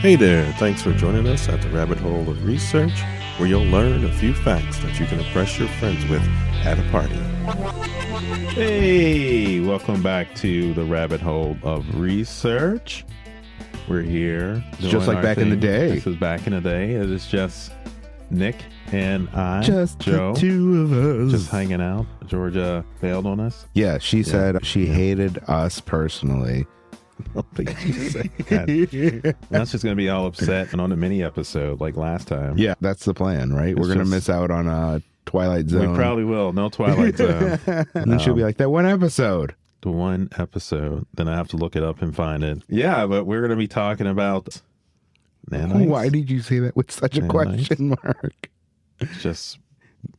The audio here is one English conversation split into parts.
Hey there, thanks for joining us at the Rabbit Hole of Research, where you'll learn a few facts that you can impress your friends with at a party. Hey, welcome back to the Rabbit Hole of Research. We're here. It's just like back in the day. This is back in the day. It is just Nick and I, just Joe, the two of us, just hanging out. Georgia bailed on us. Yeah, she said she hated us personally. I don't think she said that. That's just going to be all upset and on a mini episode like last time. Yeah, that's the plan, right? We're going to miss out on Twilight Zone. We probably will. No Twilight Zone. And then she'll be like, that one episode. The one episode. Then I have to look it up and find it. Yeah, but we're going to be talking about nanites. Why did you say that with such a question mark? It's just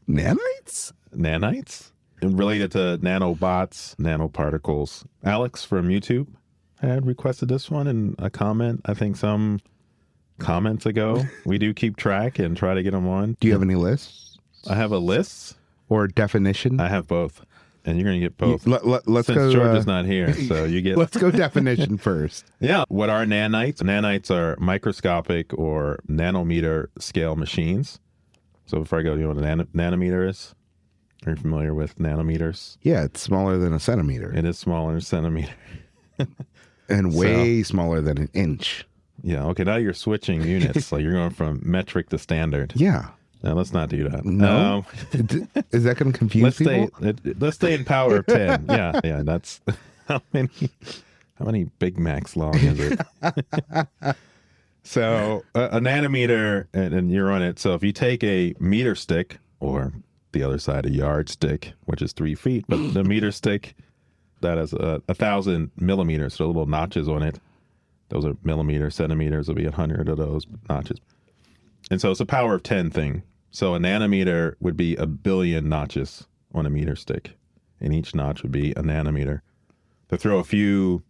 nanites? Nanites? Related to nanobots, nanoparticles. Alex from YouTube had requested this one in a comment, I think some comments ago. We do keep track and try to get them on. Do you have any lists? I have a list. Or definition? I have both. And you're going to get both. Let's Since go. George is not here, so you get... Let's go definition first. Yeah. What are nanites? Nanites are microscopic or nanometer scale machines. So before I go, do you know what a nanometer is? Are you familiar with nanometers? Yeah, it's smaller than a centimeter. It is smaller than a centimeter. And way smaller than an inch. Yeah. Okay. Now you're switching units. Like you're going from metric to standard. Yeah. Now let's not do that. No. Is that going to confuse people? Let's stay in power of 10. Yeah. Yeah. That's how many Big Macs long is it? So a nanometer, and you're on it. So if you take a meter stick, or the other side, a yardstick, which is 3 feet, but the meter stick, that has 1,000 millimeters, so little notches on it. Those are millimeters, centimeters, will be 100 of those notches. And so it's a power of 10 thing. So a nanometer would be 1 billion notches on a meter stick, and each notch would be a nanometer. To throw a few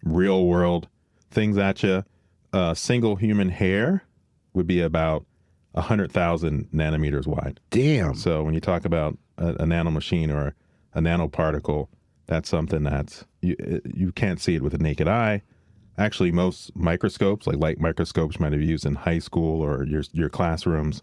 real world things at you, a single human hair would be about 100,000 nanometers wide. Damn. So when you talk about a nanomachine or a nanoparticle, that's something that you can't see it with the naked eye. Actually, most microscopes, like light microscopes, might have used in high school or your classrooms,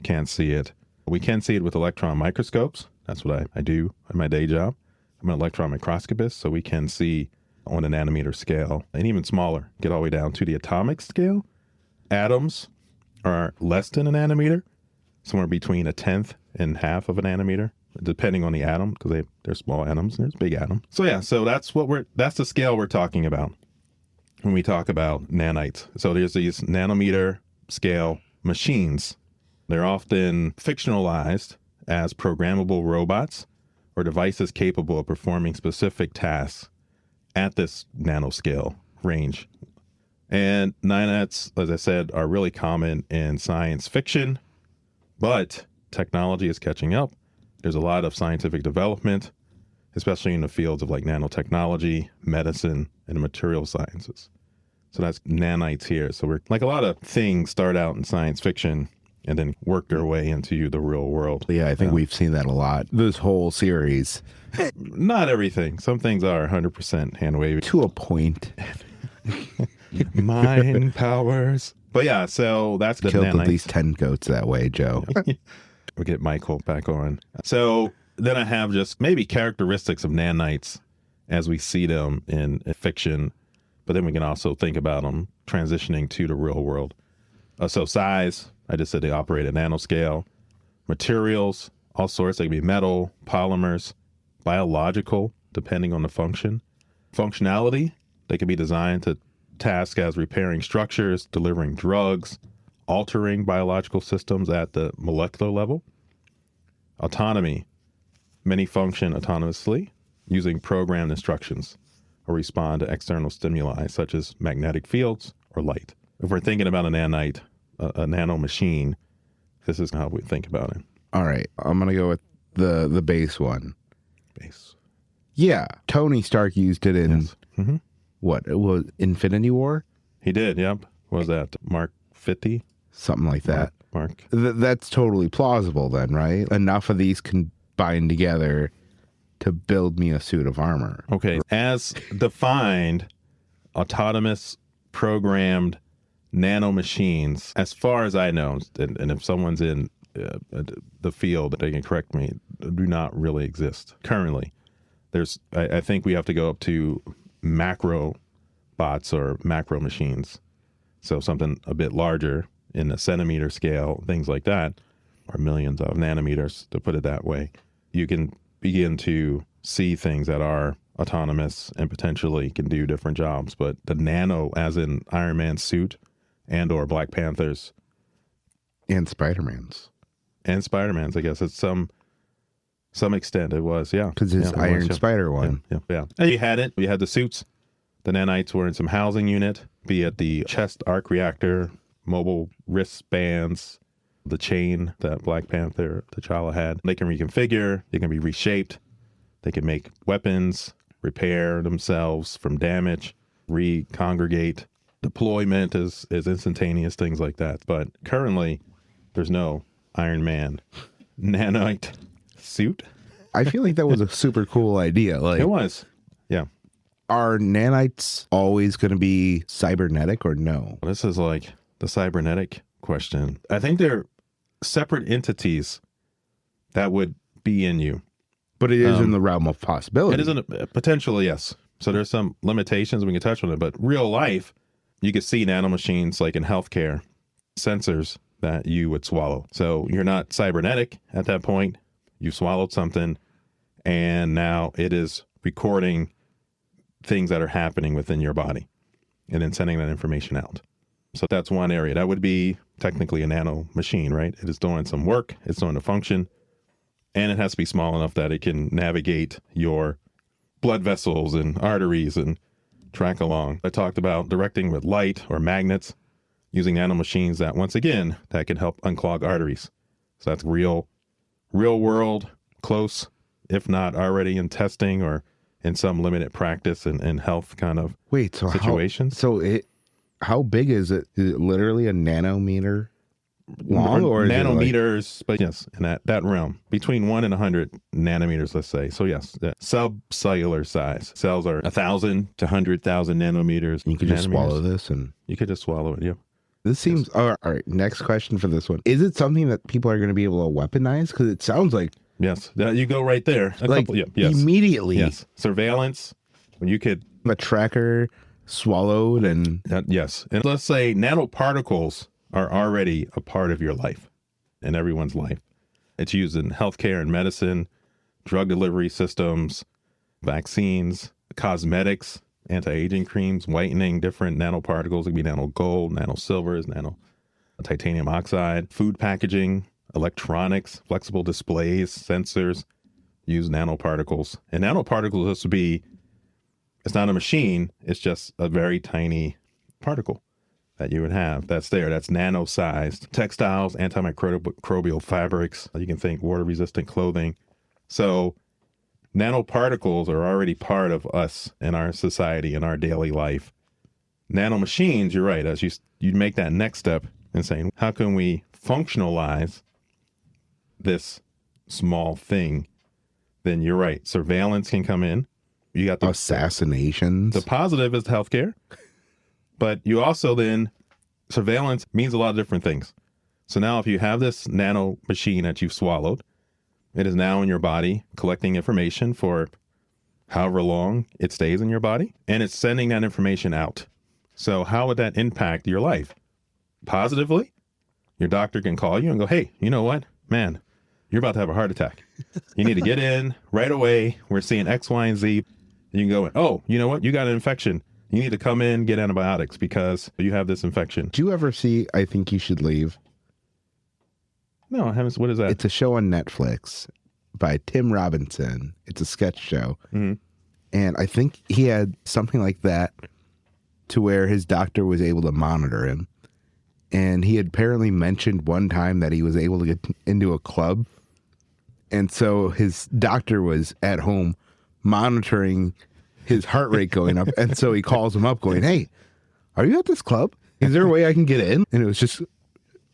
can't see it. We can see it with electron microscopes. That's what I do in my day job. I'm an electron microscopist, so we can see on a nanometer scale and even smaller, get all the way down to the atomic scale. Atoms are less than a nanometer, somewhere between 1/10 and half of a nanometer, depending on the atom, because they're small atoms and there's big atoms. So yeah, so that's the scale we're talking about when we talk about nanites. So there's these nanometer scale machines. They're often fictionalized as programmable robots or devices capable of performing specific tasks at this nanoscale range. And nanites, as I said, are really common in science fiction, but technology is catching up. There's a lot of scientific development, especially in the fields of like nanotechnology, medicine, and material sciences. So that's nanites here. So we're like a lot of things start out in science fiction and then work their way into the real world. Yeah, I think we've seen that a lot. This whole series. Not everything. Some things are 100% hand-wavy. To a point. Mind powers. But yeah, so that's the Killed nanites. at least 10 goats that way, Joe. We'll get Michael back on. So then I have just maybe characteristics of nanites as we see them in fiction, but then we can also think about them transitioning to the real world. So size, I just said they operate at nanoscale. Materials, all sorts. They can be metal, polymers, biological, depending on the function. Functionality, they can be designed to task as repairing structures, delivering drugs, altering biological systems at the molecular level. Autonomy, many function autonomously using programmed instructions or respond to external stimuli such as magnetic fields or light. If we're thinking about a nanite, a nanomachine, this is how we think about it. All right, I'm going to go with the base one. Base. Yeah, Tony Stark used it in, Yes. Mm-hmm. What, it was Infinity War? He did, yep. What was that, Mark 50? Something like that. Mark. That's totally plausible then, right? Enough of these combined together to build me a suit of armor. Okay, as defined, autonomous, programmed nanomachines, as far as I know, and if someone's in the field, they can correct me, do not really exist currently. I think we have to go up to macro bots or macro machines. So something a bit larger in the centimeter scale, things like that, or millions of nanometers, to put it that way. You can begin to see things that are autonomous and potentially can do different jobs. But the nano, as in Iron Man's suit and or Black Panther's. And Spider-Man's. And Spider-Man's, I guess. It's some extent it was, yeah. Because his Iron Spider one. Yeah. And you had it. You had the suits. The nanites were in some housing unit, be it the chest arc reactor, mobile wristbands, the chain that Black Panther, T'Challa had. They can reconfigure. They can be reshaped. They can make weapons, repair themselves from damage, recongregate. Deployment is instantaneous, things like that. But currently, there's no Iron Man nanite suit. I feel like that was a super cool idea. Like, it was. Yeah. Are nanites always going to be cybernetic or no? This is like the cybernetic question. I think they're separate entities that would be in you. But it is in the realm of possibility. It isn't potentially, yes. So there's some limitations, we can touch on it, but real life, you could see nanomachines like in healthcare, sensors that you would swallow. So you're not cybernetic at that point. You swallowed something and now it is recording things that are happening within your body and then sending that information out. So that's one area. That would be technically a nano machine, right? It is doing some work. It's doing a function. And it has to be small enough that it can navigate your blood vessels and arteries and track along. I talked about directing with light or magnets, using nanomachines that, once again, that can help unclog arteries. So that's real world, close, if not already in testing or in some limited practice and health kind of situations. How big is it? Is it literally a nanometer long or nanometers? But yes, in that realm, between 1 and 100 nanometers, let's say. So yes, subcellular size. Cells are 1,000 to 100,000 nanometers. You could just swallow this, and you could just swallow it. Yeah. This seems all right. Next question for this one: is it something that people are going to be able to weaponize? Because it sounds like yes. You go right there. Yes. Immediately. Yes. Surveillance. When you could a tracker swallowed and yes. And let's say nanoparticles are already a part of your life and everyone's life. It's used in healthcare and medicine, drug delivery systems, vaccines, cosmetics, anti-aging creams, whitening, different nanoparticles. It could be nano gold, nano silvers, nano titanium oxide, food packaging, electronics, flexible displays, sensors, use nanoparticles. And nanoparticles has to be, it's not a machine, it's just a very tiny particle that you would have that's there, that's nano-sized. Textiles, antimicrobial fabrics, you can think water-resistant clothing. So nanoparticles are already part of us in our society, in our daily life. Nanomachines, you're right, as you make that next step in saying, how can we functionalize this small thing? Then you're right, surveillance can come in. You got the assassinations. The positive is healthcare. But you also then, surveillance means a lot of different things. So now if you have this nano machine that you've swallowed, it is now in your body collecting information for however long it stays in your body, and it's sending that information out. So how would that impact your life? Positively, your doctor can call you and go, hey, you know what, man, you're about to have a heart attack. You need to get in right away. We're seeing X, Y, and Z. You can go, oh, you know what, you got an infection. You need to come in, get antibiotics because you have this infection. Did you ever see I Think You Should Leave? No, I haven't. What is that? It's a show on Netflix by Tim Robinson. It's a sketch show. Mm-hmm. And I think he had something like that to where his doctor was able to monitor him. And he had apparently mentioned one time that he was able to get into a club. And so his doctor was at home monitoring his heart rate going up. And so he calls him up going, hey, are you at this club? Is there a way I can get in? And it was just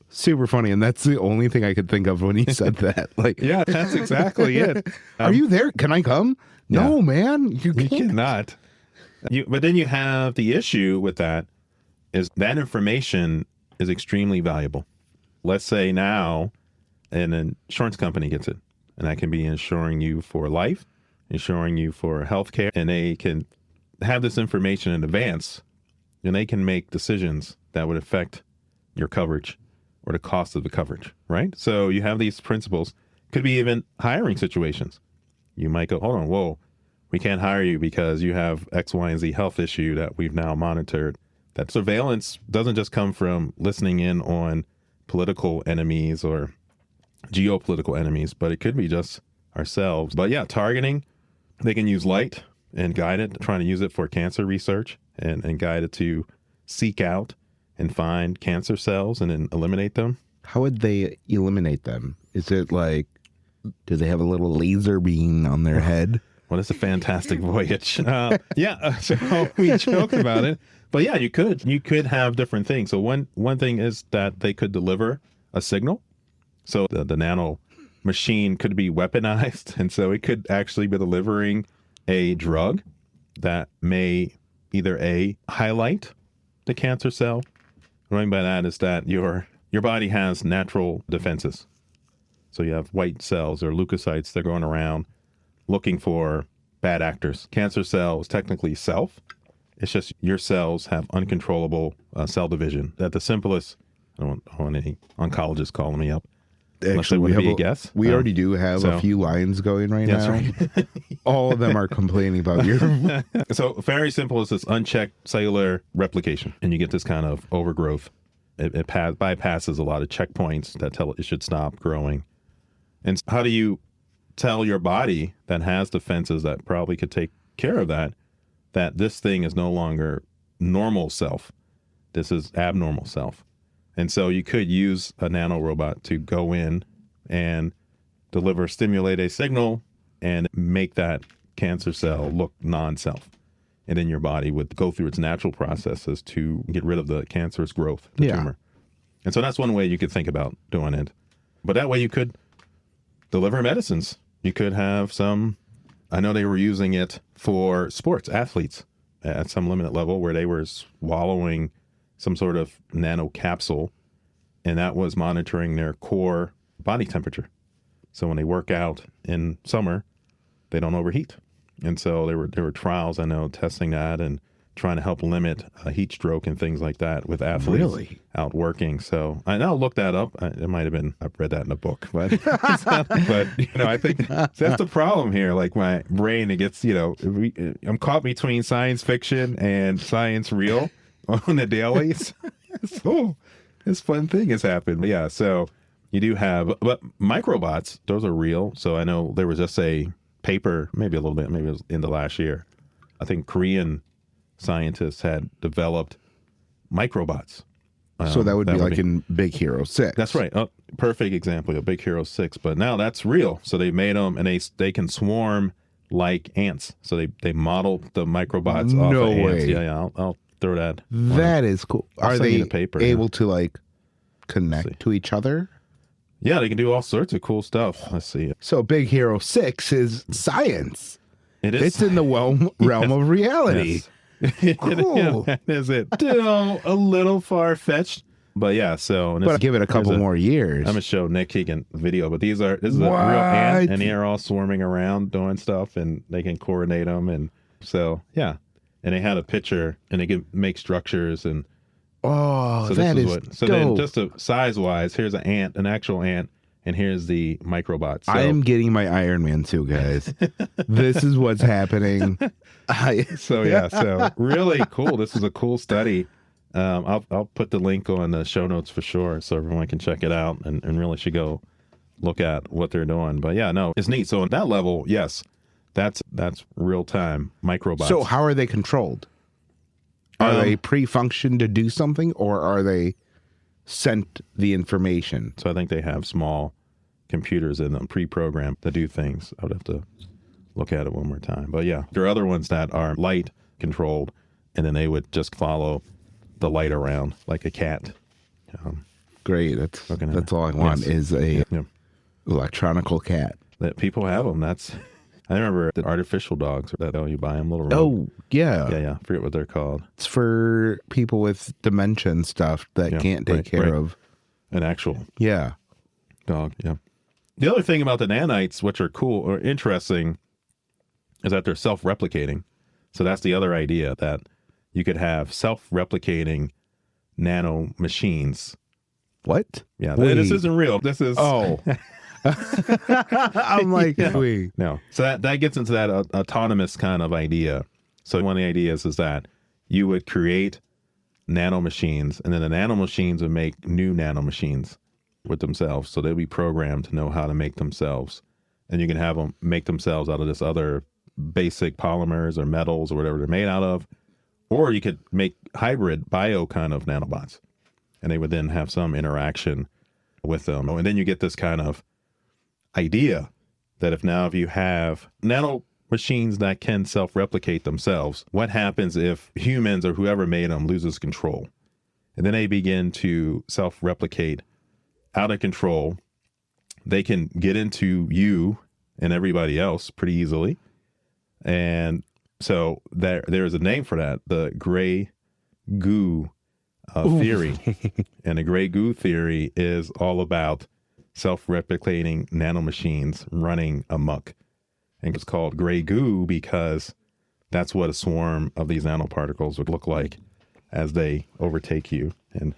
super funny. And that's the only thing I could think of when he said that. Like, yeah, that's exactly it. Are you there? Can I come? Yeah. No, man, you cannot. But then you have the issue with that is that information is extremely valuable. Let's say now an insurance company gets it, and that can be insuring you for life, insuring you for health care, and they can have this information in advance, and they can make decisions that would affect your coverage or the cost of the coverage, right? So you have these principles. Could be even hiring situations. You might go, hold on, whoa, we can't hire you because you have X, Y, and Z health issue that we've now monitored. That surveillance doesn't just come from listening in on political enemies or geopolitical enemies, but it could be just ourselves. But yeah, targeting, they can use light and guide it, trying to use it for cancer research and guide it to seek out and find cancer cells and then eliminate them. How would they eliminate them? Is it like, do they have a little laser beam on their head? Well, it's a fantastic voyage. So we joke about it. But yeah, you could have different things. So one thing is that they could deliver a signal. So the nano machine could be weaponized. And so it could actually be delivering a drug that may either highlight the cancer cell. What I mean by that is that your body has natural defenses. So you have white cells or leukocytes that are going around looking for bad actors. Cancer cells, technically self. It's just your cells have uncontrollable cell division. At the simplest, I don't want any oncologists calling me up. Actually, we already do have a few lines going right now. Right. All of them are complaining about your... So very simple is this unchecked cellular replication. And you get this kind of overgrowth. It bypasses a lot of checkpoints that tell it should stop growing. And how do you tell your body that has defenses that probably could take care of that this thing is no longer normal self? This is abnormal self. And so you could use a nanorobot to go in and stimulate a signal and make that cancer cell look non-self. And then your body would go through its natural processes to get rid of the cancerous growth, the tumor. And so that's one way you could think about doing it. But that way you could deliver medicines. You could have I know they were using it for sports athletes at some limited level where they were swallowing some sort of nano capsule, and that was monitoring their core body temperature. So when they work out in summer, they don't overheat. And so there were trials, I know, testing that and trying to help limit heat stroke and things like that with athletes out working. So I'll look that up. It might have been, I've read that in a book, but I think that's the problem here. Like my brain, it gets, I'm caught between science fiction and science real on the dailies. So this fun thing has happened. But yeah, so you do have, but microbots, those are real. So I know there was just a paper, maybe a little bit, maybe it was in the last year. I think Korean scientists had developed microbots. So that would be like in Big Hero 6. That's right. Perfect example of Big Hero 6. But now that's real. So they made them and they can swarm like ants. So they modeled the microbots off of ants. Yeah, I'll throw that. That is cool. Are they able to like connect to each other? Yeah, they can do all sorts of cool stuff. Let's see. So Big Hero 6 is science. It is. It's in the realm of reality. Yes. Cool. Is it still a little far-fetched? But yeah, so... But give it a couple more years. I'm going to show Nick Keegan the video, but this is a real ant, and they're all swarming around doing stuff, and they can coordinate them, and so, yeah. And they had a picture, and they can make structures, and... Oh, so that is dope. So then, just size-wise, here's an actual ant, and here's the microbot. So, I am getting my Iron Man suit, guys. This is what's happening. So really cool. This is a cool study. I'll put the link on the show notes for sure, so everyone can check it out and really should go look at what they're doing. But yeah, no, it's neat. So at that level, yes, that's real time microbots. So how are they controlled? Are they pre-functioned to do something, or are they sent the information? So I think they have small computers in them, pre-programmed to do things. I would have to look at it one more time. But yeah, there are other ones that are light controlled, and then they would just follow the light around like a cat. Great. That's all I want is a electronical cat. That people have them. That's I remember the artificial dogs that you buy them, little Oh, yeah. yeah. I forget what they're called. It's for people with dementia and stuff that can't take care of. An actual Yeah. dog, yeah. The other thing about the nanites, which are cool or interesting, is that they're self-replicating. So that's the other idea, that you could have self-replicating nano machines. What? Yeah, Wait. this isn't real. This is... Oh. I'm like, wait. No. So that gets into that autonomous kind of idea. So one of the ideas is that you would create nano machines, and then the nano machines would make new nano machines with themselves. So they'd be programmed to know how to make themselves. And you can have them make themselves out of this other basic polymers or metals or whatever they're made out of. Or you could make hybrid bio kind of nanobots. And they would then have some interaction with them. And then you get this kind of idea that if you have nano machines that can self-replicate themselves, what happens if humans or whoever made them loses control? And then they begin to self-replicate out of control. They can get into you and everybody else pretty easily. And so there's a name for that, the gray goo theory. And the gray goo theory is all about self-replicating nanomachines running amok. And it's called gray goo because that's what a swarm of these nanoparticles would look like as they overtake you. And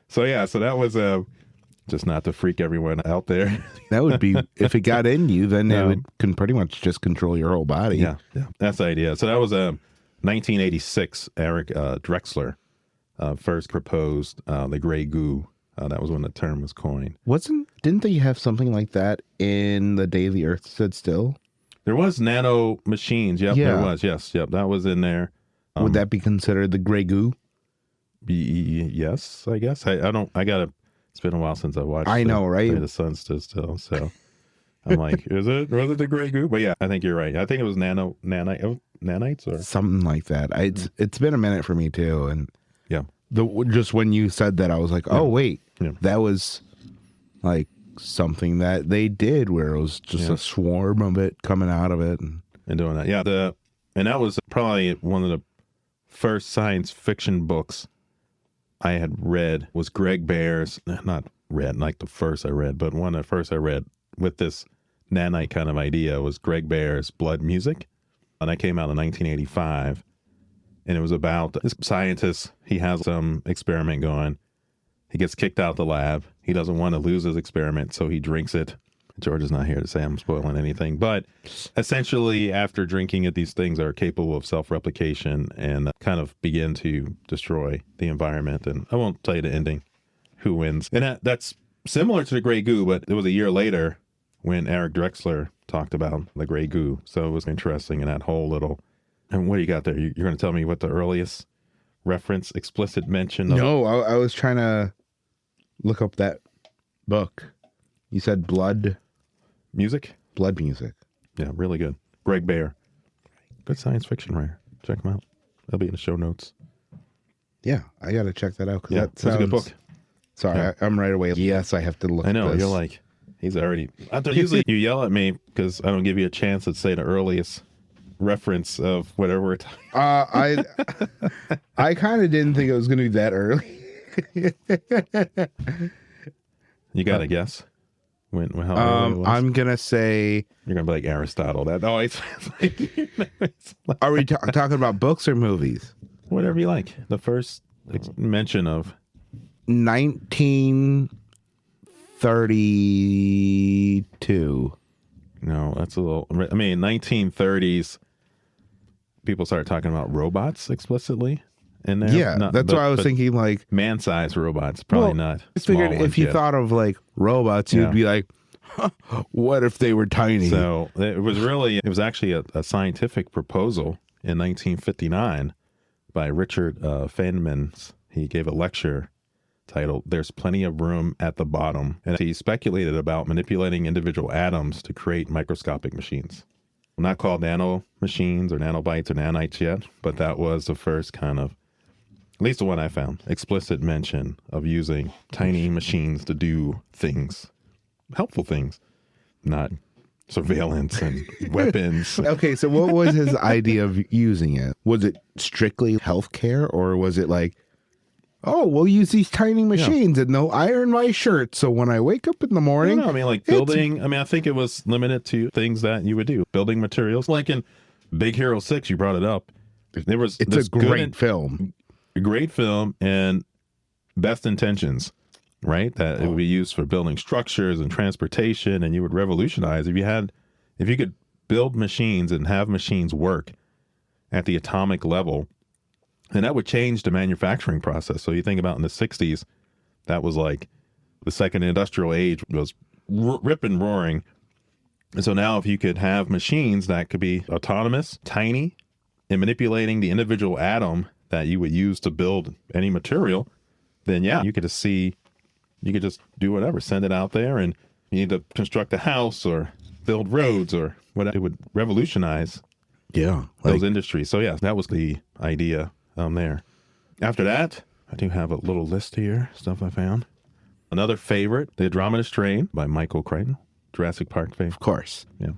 so that was just not to freak everyone out there. That would be, if it got in you, then it can pretty much just control your whole body. Yeah. That's the idea. So that was 1986, Eric Drexler first proposed the gray goo. That was when the term was coined. Didn't they have something like that in The Day the Earth Stood Still? There was nano machines. Yep, there was. Yes, yep, that was in there. Would that be considered the gray goo? Yes, I guess. I don't. I gotta. It's been a while since I watched. I know, right? The Sun Stood Still. So I'm like, was it the gray goo? But yeah, I think you're right. I think it was nanites or something like that. It's been a minute for me too, and yeah. Just when you said that, I was like, oh wait, that was like something that they did where it was just a swarm of it coming out of it and doing that. Yeah, and that was probably one of the first science fiction books I had read was Greg Bear's, not read like the first I read, but one of the first I read with this nanite kind of idea was Greg Bear's Blood Music. And that came out in 1985. And it was about this scientist. He has some experiment going. He gets kicked out of the lab. He doesn't want to lose his experiment, so he drinks it. George is not here to say I'm spoiling anything. But essentially, after drinking it, these things are capable of self-replication and kind of begin to destroy the environment. And I won't tell you the ending, who wins. And that's similar to the gray goo, but it was a year later when Eric Drexler talked about the gray goo. So it was interesting in that whole little... And what do you got there? You're going to tell me what the earliest reference, explicit mention of... No, I was trying to look up that book. You said Blood Music? Blood Music. Yeah, really good. Greg Bear. Good science fiction writer. Check him out. They'll be in the show notes. Yeah, I got to check that out. Yeah, that's a good book. Sorry, Yeah. I'm right away. Yes, I have to look I know, at this. you're like, he's already... Usually you yell at me because I don't give you a chance to say the earliest reference of whatever we're talking. I kind of didn't think it was going to be that early. You got to guess when how early it was? I'm gonna say You're gonna be like Aristotle. That always are we talking about books or movies? whatever you like. The first mention of 1932. No, that's a little. I mean, 1930s. People started talking about robots explicitly in there. Yeah, that's why I was thinking like man-sized robots. Probably not. I figured small if ones you yet. thought of like robots, you'd be like, huh, what if they were tiny? So it was actually a scientific proposal in 1959 by Richard Feynman. He gave a lecture titled "There's Plenty of Room at the Bottom," and he speculated about manipulating individual atoms to create microscopic machines. Not called nano machines or nanobytes or nanites yet, but that was the first kind of, at least the one I found, explicit mention of using tiny machines to do things, helpful things. not surveillance and weapons. Okay, so what was his idea of using it? Was it strictly healthcare, or was it like, oh, we'll use these tiny machines and they'll iron my shirt, so when I wake up in the morning... No, I mean, like building, I mean, I think it was limited to things that you would do. Building materials, like in Big Hero 6, you brought it up. It's a great film. A great film and best intentions, right? That it would be used for building structures and transportation, and you would revolutionize if you could build machines and have machines work at the atomic level, and that would change the manufacturing process. So you think about in the 60s, that was like the second industrial age was rip and roaring. And so now if you could have machines that could be autonomous, tiny, and manipulating the individual atom that you would use to build any material, then you could just do whatever, send it out there, and you need to construct a house or build roads or whatever. It would revolutionize those industries. So that was the idea there. After that, I do have a little list here, stuff I found. Another favorite, The Andromeda Strain by Michael Crichton, Jurassic Park fame. Of course. Yeah.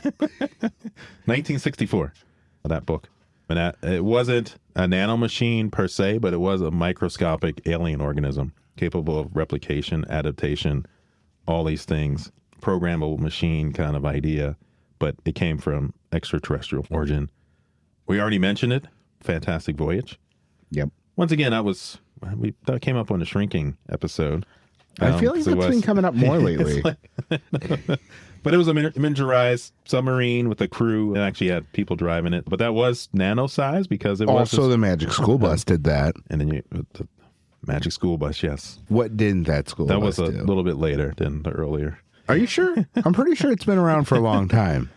1964, that book. And it wasn't a nanomachine per se, but it was a microscopic alien organism capable of replication, adaptation, all these things. Programmable machine kind of idea, but it came from extraterrestrial origin. We already mentioned it. Fantastic Voyage. Yep. Once again, that came up on the Shrinking episode. I feel like that's been coming up more lately. But it was a miniaturized submarine with a crew and actually had people driving it. But that was nano size because it was also the Magic School Bus did that. And then the Magic School Bus, yes. What didn't that school that bus was a do? little bit later than the earlier. Are you sure? I'm pretty sure it's been around for a long time.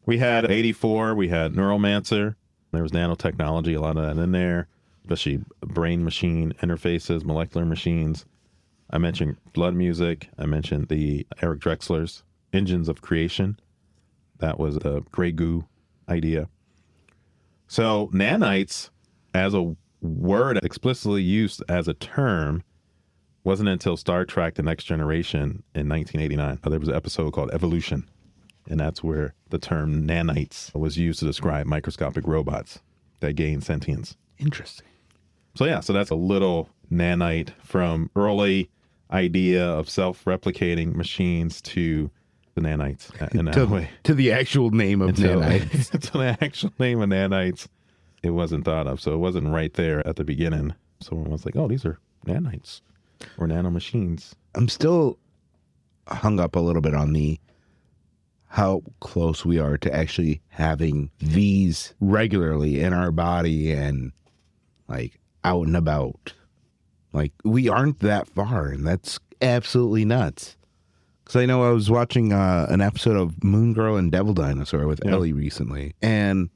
We had 84, we had Neuromancer, there was nanotechnology, a lot of that in there, especially brain-machine interfaces, molecular machines. I mentioned blood music. I mentioned the Eric Drexler's Engines of Creation. That was the gray goo idea. So nanites, as a word explicitly used as a term, wasn't until Star Trek The Next Generation in 1989. There was an episode called Evolution. And that's where the term nanites was used to describe microscopic robots that gain sentience. Interesting. So that's a little nanite from early idea of self-replicating machines to the nanites in that way. To the actual name of nanites. To the actual name of nanites, it wasn't thought of. So it wasn't right there at the beginning. Someone was like, oh, these are nanites or nanomachines. I'm still hung up a little bit on how close we are to actually having these regularly in our body and like out and about. Like we aren't that far, and that's absolutely nuts. Because I know I was watching an episode of Moon Girl and Devil Dinosaur with Ellie recently, and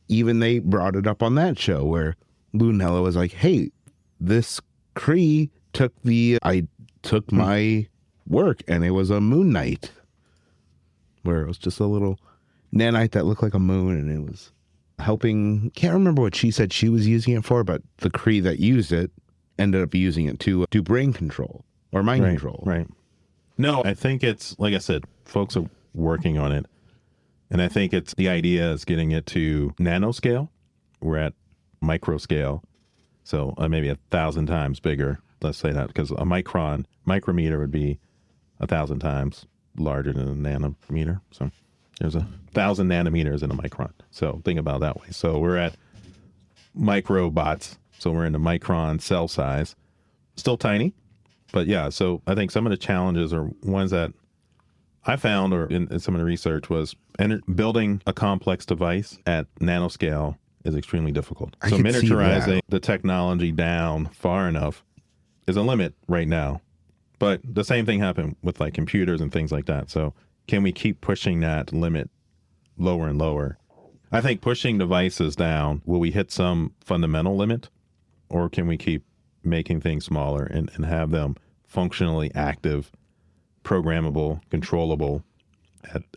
even they brought it up on that show where Lunella was like, hey, this Cree took my work, and it was a moon knight. Where it was just a little nanite that looked like a moon, and it was helping. Can't remember what she said she was using it for, but the Cree that used it ended up using it to do brain control or mind control. Right. No, I think it's, like I said, folks are working on it. And I think it's the idea is getting it to nanoscale. We're at microscale. So maybe 1,000 times bigger. Let's say that, because a micrometer would be 1,000 times larger than a nanometer. So there's 1,000 nanometers in a micron. So think about it that way. So we're at microbots. So we're in the micron cell size. Still tiny. But so I think some of the challenges are ones that I found, or in some of the research, was building a complex device at nanoscale is extremely difficult. So miniaturizing the technology down far enough is a limit right now. But the same thing happened with like computers and things like that. So can we keep pushing that limit lower and lower? I think pushing devices down, will we hit some fundamental limit? Or can we keep making things smaller and have them functionally active, programmable, controllable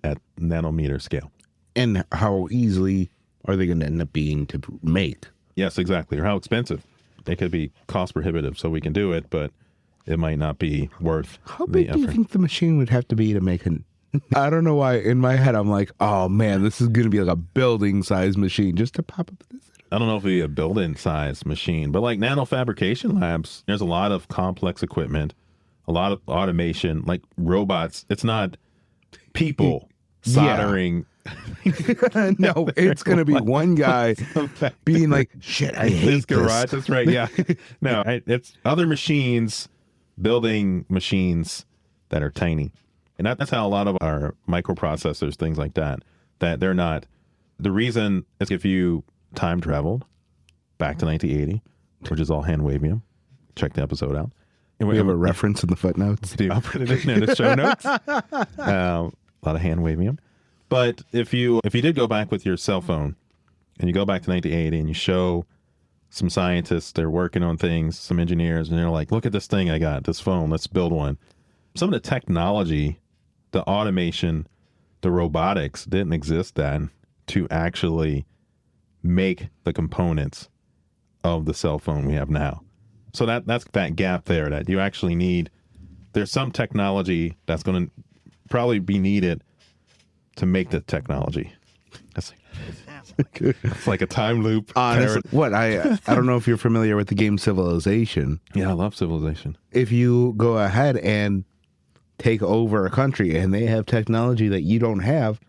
at nanometer scale? And how easily are they going to end up being to make? Yes, exactly. Or how expensive. They could be cost prohibitive, so we can do it, but it might not be worth How the big do you effort. think the machine would have to be to make an? I don't know why. In my head, I'm like, oh man, this is gonna be like a building size machine just to pop up this. I don't know if it'd be a built-in size machine, but like nanofabrication labs, there's a lot of complex equipment, a lot of automation, like robots. It's not people soldering. No, it's gonna be one guy being like, shit, I hate This garage. this. That's right. Yeah. No, it's other machines building machines that are tiny. And that's how a lot of our microprocessors, things like that they're not. The reason is if you time traveled back to 1980, which is all Handwavium. Check the episode out. And We have a reference in the footnotes. I'll put it in the show notes. A lot of Handwavium. But if you did go back with your cell phone and you go back to 1980 and you show some scientists, they're working on things, some engineers, and they're like, look at this thing I got, this phone, let's build one. Some of the technology, the automation, the robotics didn't exist then to actually make the components of the cell phone we have now. So that's that gap there that you actually need. There's some technology that's going to probably be needed to make the technology. It's like a time loop. Honestly, what I don't know if you're familiar with the game Civilization. Yeah, I love Civilization. If you go ahead and take over a country and they have technology that you don't have,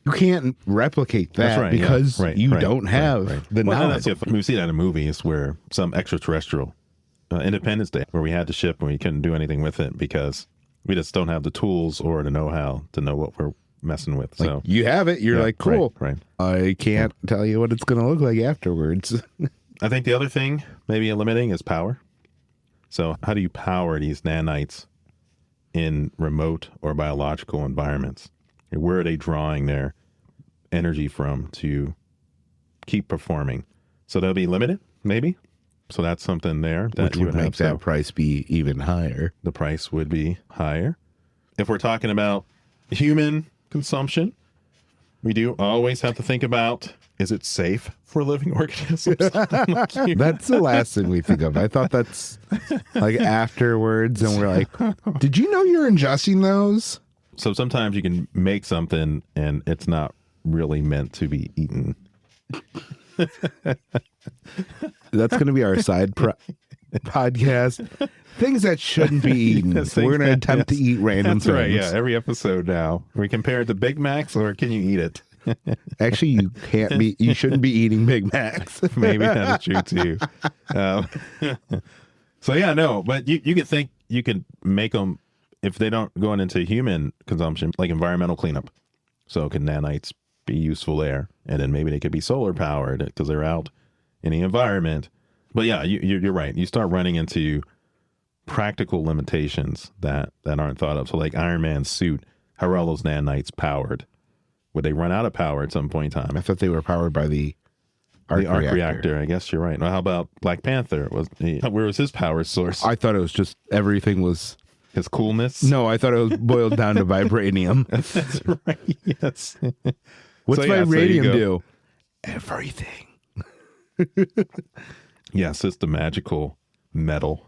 you can't replicate that That's right, yeah. because Right, you right, don't have right. the Well, knowledge. we see that in movies where some extraterrestrial Independence Day, where we had the ship and we couldn't do anything with it because we just don't have the tools or the know-how to know what we're messing with. Like, So you have it. You're yeah, like, cool. Right. I can't tell you what it's going to look like afterwards. I think the other thing maybe limiting is power. So how do you power these nanites in remote or biological environments? Where are they drawing their energy from to keep performing? So they'll be limited, maybe. So that's something there that Which you would would make have. that price be even higher. The price would be higher. If we're talking about human consumption, we do always have to think about, is it safe for living organisms? That's the last thing we think of. I thought that's like afterwards, and we're like, did you know you're ingesting those? So sometimes you can make something and it's not really meant to be eaten. That's going to be our side podcast. Things that shouldn't be eaten. Yes, We're going to attempt to eat random That's things. right. Yeah. Every episode now. We compare it to Big Macs, or can you eat it? Actually, you can't be. You shouldn't be eating Big Macs. Maybe that's true too. So yeah, no, but you could think you could make them if they don't go into human consumption, like environmental cleanup. So can nanites be useful there? And then maybe they could be solar powered because they're out in the environment. But yeah, you're right. You start running into practical limitations that aren't thought of. So like Iron Man's suit, how are all those nanites powered? Would they run out of power at some point in time? I thought they were powered by the arc reactor. I guess you're right. Well, how about Black Panther? Where was his power source? I thought it was just everything was. His coolness? No, I thought it was boiled down to vibranium. That's right. Yes. What's So, yeah, so you vibranium go- do? Everything. Yes, it's the magical metal.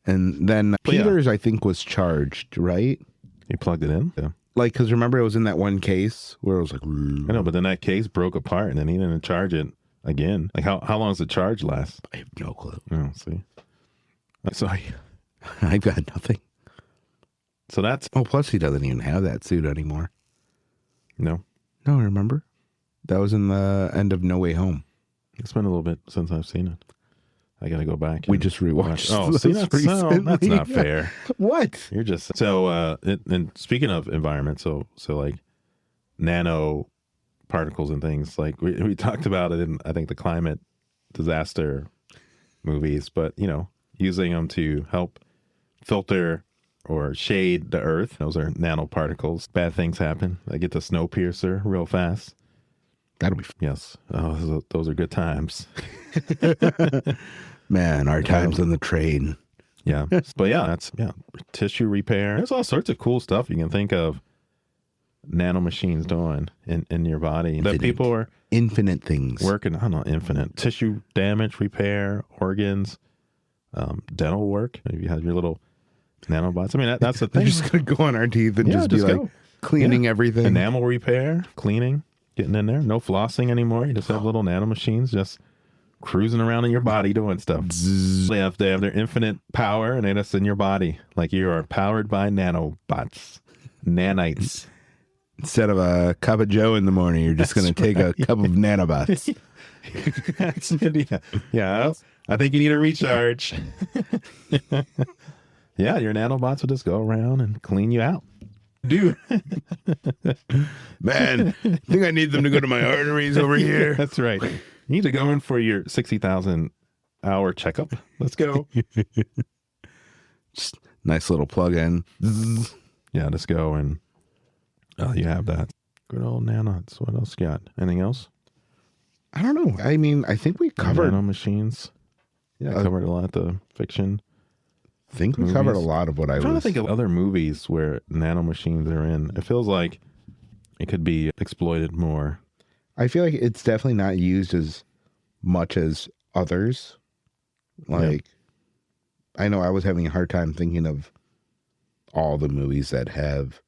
And then But yeah. Peter's, I think, was charged, right? You plugged it in? Yeah. Like, because remember it was in that one case where it was like, I know, but then that case broke apart and then he didn't charge it again. Like, how long does the charge last? I have no clue. Oh, see. So, I've got nothing. so that's, Oh, plus he doesn't even have that suit anymore. no. No, remember? That was in the end of No Way Home. It's been a little bit since I've seen it. I got to go back. We and just rewatched watch- Oh, those see, that's recently. not fair. What? You're just so. And speaking of environment, so like nano particles and things, like we talked about it in I think the climate disaster movies, but using them to help filter or shade the earth. Those are nanoparticles. Bad things happen. I get the snow piercer real fast. That'll be Yes. Oh, those are good times. man. Our times on the train. Yeah. But yeah, that's tissue repair. There's all sorts of cool stuff you can think of nanomachines doing in your body that people are Infinite things. working on. Infinite tissue damage repair, organs, dental work. Maybe you have your little Nanobots. I mean, that's the They're thing. just going to go on our teeth and just be just like go. cleaning everything. Enamel repair, cleaning, getting in there. No flossing anymore. You just have little nanomachines just cruising around in your body doing stuff. They have their infinite power, and they just in your body. Like you are powered by nanobots, nanites. Instead of a cup of joe in the morning, you're just going to take a cup of nanobots. Yeah. I think you need a recharge. Yeah, your nanobots will just go around and clean you out. Dude. Man, I think I need them to go to my arteries over here. That's right. You need to go in for your 60,000 hour checkup. Let's go. Just nice little plug-in. Yeah, just go and you have that. Good old nanots. What else you got? Anything else? I don't know. I mean, I think we covered. Nanomachines. Yeah, covered a lot of the fiction. I think we movies. covered a lot of what I I'm trying was. to think of other movies where nanomachines are in. It feels like it could be exploited more. I feel like it's definitely not used as much as others. Like, I know I was having a hard time thinking of all the movies that have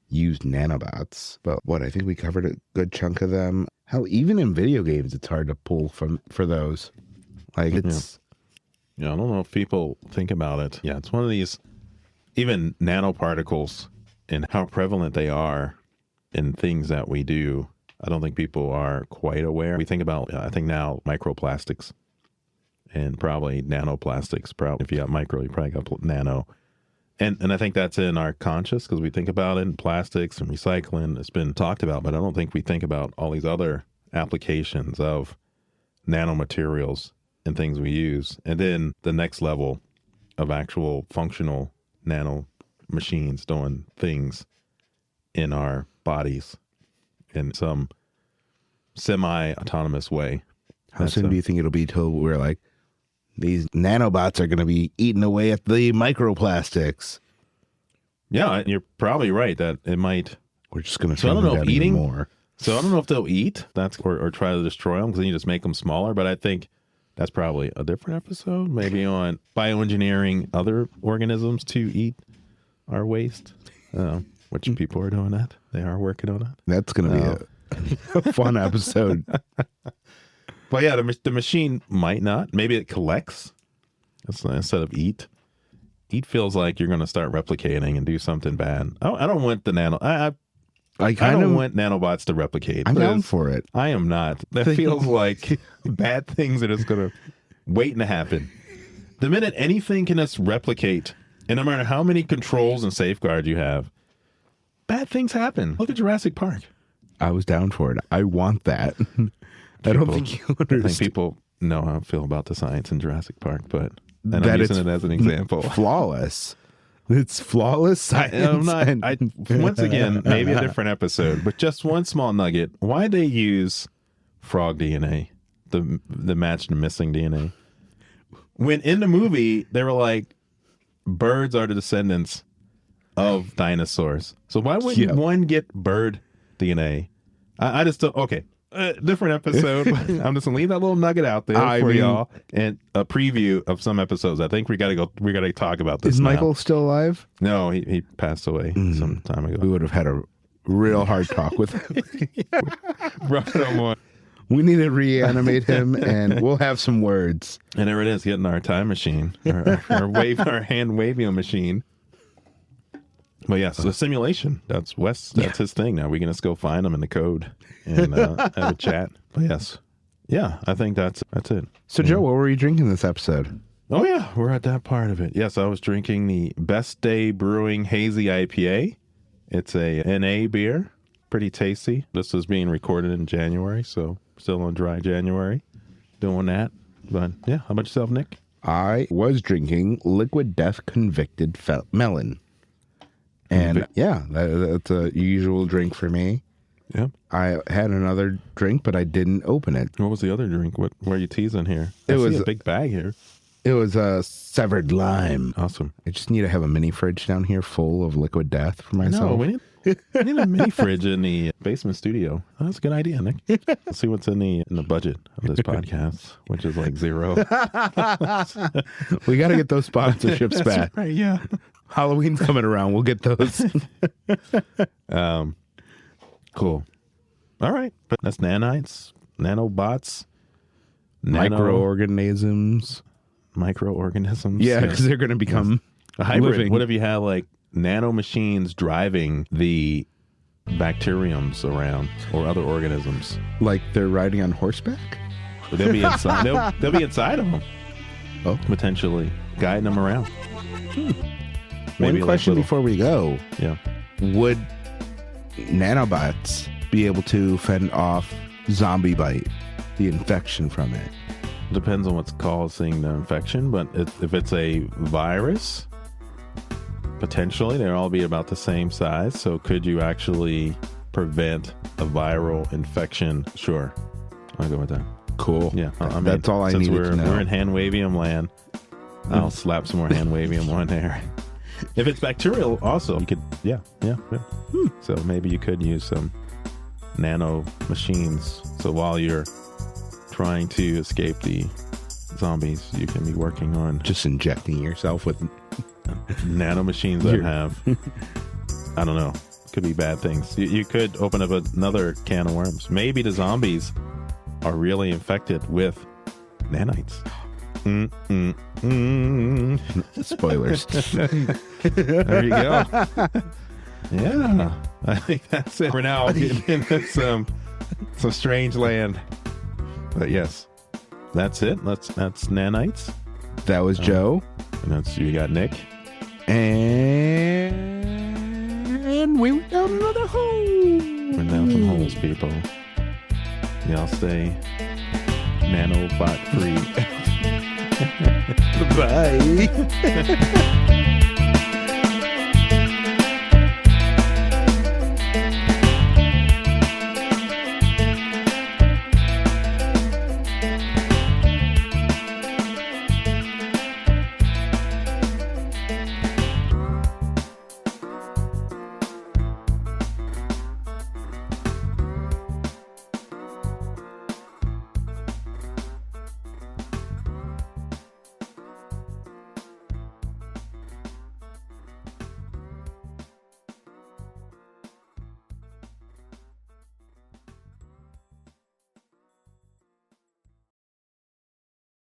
used nanobots, but I think we covered a good chunk of them. Hell, even in video games, it's hard to pull for those. Like, it's... Yeah, I don't know if people think about it. Yeah, it's one of these, even nanoparticles and how prevalent they are in things that we do. I don't think people are quite aware. We think about, I think now, microplastics and probably nanoplastics. Probably if you got micro, you probably got nano. And I think that's in our conscious because we think about it in plastics and recycling. It's been talked about, but I don't think we think about all these other applications of nanomaterials and things we use. And then the next level of actual functional nano machines doing things in our bodies in some semi-autonomous way. How soon do you think it'll be till we're like, these nanobots are going to be eating away at the microplastics? Yeah, you're probably right that it might. We're just going to So I don't know if eating more. So I don't know if they'll eat or try to destroy them because then you just make them smaller. But I think that's probably a different episode, maybe on bioengineering other organisms to eat our waste. Which people are doing that. They are working on it. That's going to be a fun episode. But yeah, the machine might not. Maybe it collects instead of eat. Eat feels like you're going to start replicating and do something bad. I don't want the nano. I don't want nanobots to replicate. I'm down for it. I am not. That feels like bad things that is going to waiting to happen. The minute anything can just replicate, and no matter how many controls and safeguards you have, bad things happen. Look at Jurassic Park. I was down for it. I want that. I don't think you understand. I think people know how I feel about the science in Jurassic Park, but I'm using it as an example. Flawless. It's flawless science. Once again, maybe a different episode, but just one small nugget. Why they use frog DNA, the matched and missing DNA? When in the movie, they were like, birds are the descendants of dinosaurs. So why wouldn't one get bird DNA? I just don't. Okay. Different episode. I'm just gonna leave that little nugget out there for y'all, and a preview of some episodes. I think we gotta talk about this. Is Michael still alive? No, he passed away some time ago. We would have had a real hard talk with him. We need to reanimate him, and we'll have some words. And there it is, getting our time machine, our Handwavium machine. But yes, the simulation. That's Wes. That's his thing now. We can just go find him in the code and have a chat. But yes, I think that's it. So Joe, what were you drinking this episode? Oh yeah, we're at that part of it. Yes, I was drinking the Best Day Brewing Hazy IPA. It's a NA beer, pretty tasty. This is being recorded in January, so still on dry January, doing that. But yeah, how about yourself, Nick? I was drinking Liquid Death Convicted Melon. And that's a usual drink for me. Yeah. I had another drink, but I didn't open it. What was the other drink? What are you teasing here? I see a big bag here. It was a severed lime. Awesome. I just need to have a mini fridge down here full of Liquid Death for myself. No, I need a mini fridge in the basement studio. Oh, that's a good idea, Nick. Let's see what's in the budget of this podcast, which is like zero. We got to get those sponsorships back. Right, yeah. Halloween's coming around. We'll get those. Cool. All right. But that's nanites, nanobots, Microorganisms. microorganisms. Yeah, because they're going to become a hybrid. living. What if you have like nanomachines driving the bacteriums around or other organisms? Like they're riding on horseback? They'll be inside. They'll be inside of them. Oh. Potentially guiding them around. One question before we go. Yeah. Would nanobots be able to fend off zombie bite, the infection from it? Depends on what's causing the infection, but if it's a virus, potentially they'll all be about the same size. So could you actually prevent a viral infection? Sure. I'll go with that. Cool. Yeah. That's all I needed to know. We're in Handwavium land. I'll slap some more Handwavium on there. If it's bacterial, also, you could, yeah. So maybe you could use some nano machines. So while you're trying to escape the zombies, you can be working on Just injecting yourself with nano machines that have, I don't know, could be bad things. You could open up another can of worms. Maybe the zombies are really infected with nanites. spoilers. There you go. Yeah, I think that's it for now. In some strange land, but yes, that's it. That's nanites. That was Joe. And that's you got Nick. And we went down another hole. We're down some holes, people. Y'all stay nanobot free. Bye.